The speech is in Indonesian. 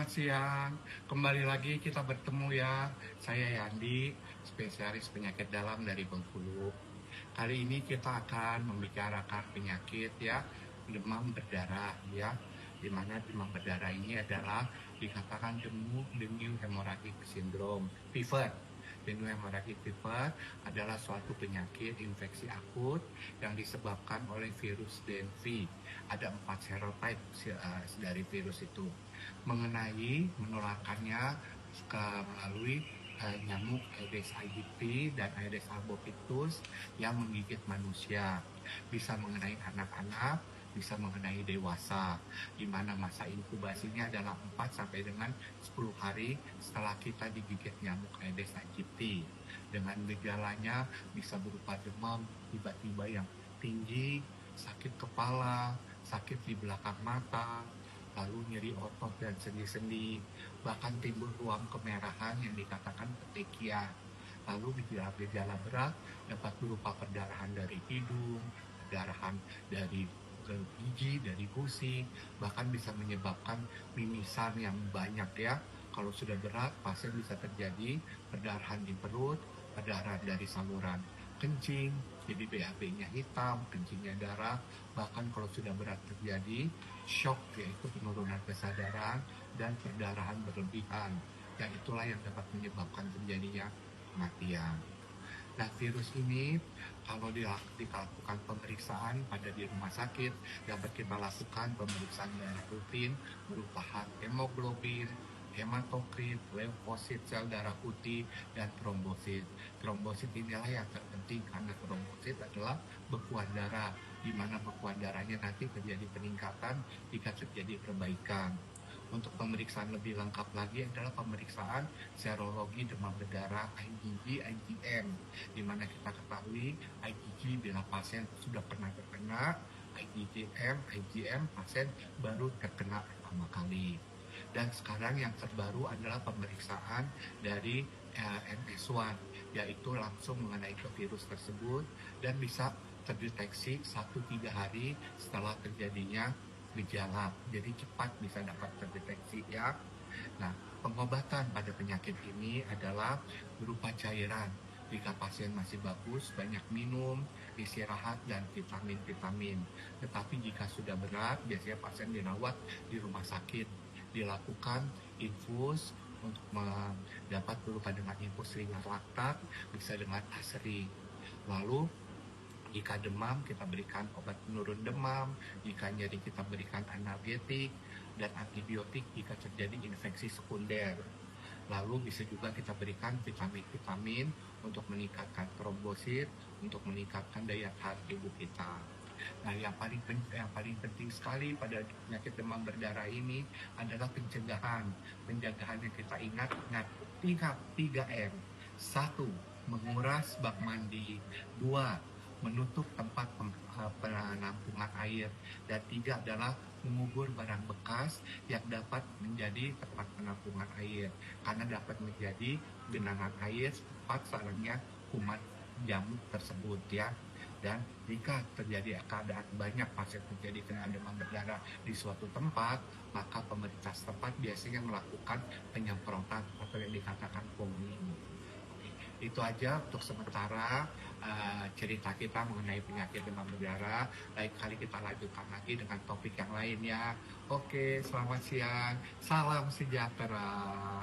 Selamat siang, kembali lagi kita bertemu ya. Saya Yandi, spesialis penyakit dalam dari Bengkulu. Kali ini kita akan membicarakan penyakit ya, demam berdarah ya. Di mana demam berdarah ini adalah dikatakan dengue hemorrhagic syndrome, fever. Dengue hemorrhagic fever adalah suatu penyakit infeksi akut yang disebabkan oleh virus DNV. Ada 4 serotype dari virus itu. Mengenai menularkannya melalui nyamuk Aedes aegypti dan Aedes albopictus yang menggigit manusia. Bisa mengenai anak-anak, bisa mengenai dewasa, di mana masa inkubasinya adalah 4 sampai dengan 10 hari setelah kita digigit nyamuk Aedes aegypti. Dengan gejalanya bisa berupa demam tiba-tiba yang tinggi, sakit kepala, sakit di belakang mata, lalu nyeri otot dan sendi-sendi, bahkan timbul ruam kemerahan yang dikatakan petechia. Lalu gejala-gejala berat dapat berupa perdarahan dari hidung, perdarahan dari gigi, dari gusi, bahkan bisa menyebabkan mimisan yang banyak ya. Kalau sudah berat, pasien bisa terjadi perdarahan di perut, perdarahan dari saluran kencing, jadi BAB-nya hitam, kencingnya darah, bahkan kalau sudah berat terjadi shock, yaitu penurunan kesadaran dan perdarahan berlebihan. Dan itulah yang dapat menyebabkan terjadinya kematian. Nah, virus ini kalau dilakukan pemeriksaan pada di rumah sakit, dapat kita lakukan pemeriksaan darah rutin berupa hemoglobin, hematokrit, leukosit, sel darah putih, dan trombosit. Trombosit inilah yang terpenting karena trombosit adalah bekuan darah, di mana bekuan darahnya nanti terjadi peningkatan jika terjadi perbaikan. Untuk pemeriksaan lebih lengkap lagi adalah pemeriksaan serologi demam berdarah IgG, IgM, di mana kita ketahui IgG bila pasien sudah pernah terkena, IgM pasien baru terkena pertama kali. Dan sekarang yang terbaru adalah pemeriksaan dari NS1, yaitu langsung mengenai ke virus tersebut dan bisa terdeteksi 1-3 hari setelah terjadinya gejala, jadi cepat bisa dapat terdeteksi ya. Nah, pengobatan pada penyakit ini adalah berupa cairan. Jika pasien masih bagus, banyak minum, istirahat, dan vitamin-vitamin. Tetapi jika sudah berat, biasanya pasien dirawat di rumah sakit. Dilakukan infus untuk dapat berupa dengan infus ringan laktat, bisa dengan asri. Lalu jika demam, kita berikan obat penurun demam. Jika nyeri, kita berikan analgetik dan antibiotik jika terjadi infeksi sekunder. Lalu bisa juga kita berikan vitamin-vitamin untuk meningkatkan trombosit, untuk meningkatkan daya tahan tubuh kita. Nah, yang paling penting sekali pada penyakit demam berdarah ini adalah pencegahan. Pencegahan yang kita ingat 3M. 1. Menguras bak mandi. 2. Menutup tempat penampungan air. Dan 3 adalah mengubur barang bekas yang dapat menjadi tempat penampungan air, karena dapat menjadi genangan air tempat sarangnya kuman jamur tersebut ya. Dan jika terjadi keadaan banyak pasien terjadi kena demam berdarah di suatu tempat, maka pemerintah setempat biasanya melakukan penyemprotan atau yang dikatakan fogging. Itu aja untuk sementara cerita kita mengenai penyakit demam berdarah. Lain kali kita lanjutkan lagi dengan topik yang lain ya. Oke, selamat siang. Salam sejahtera.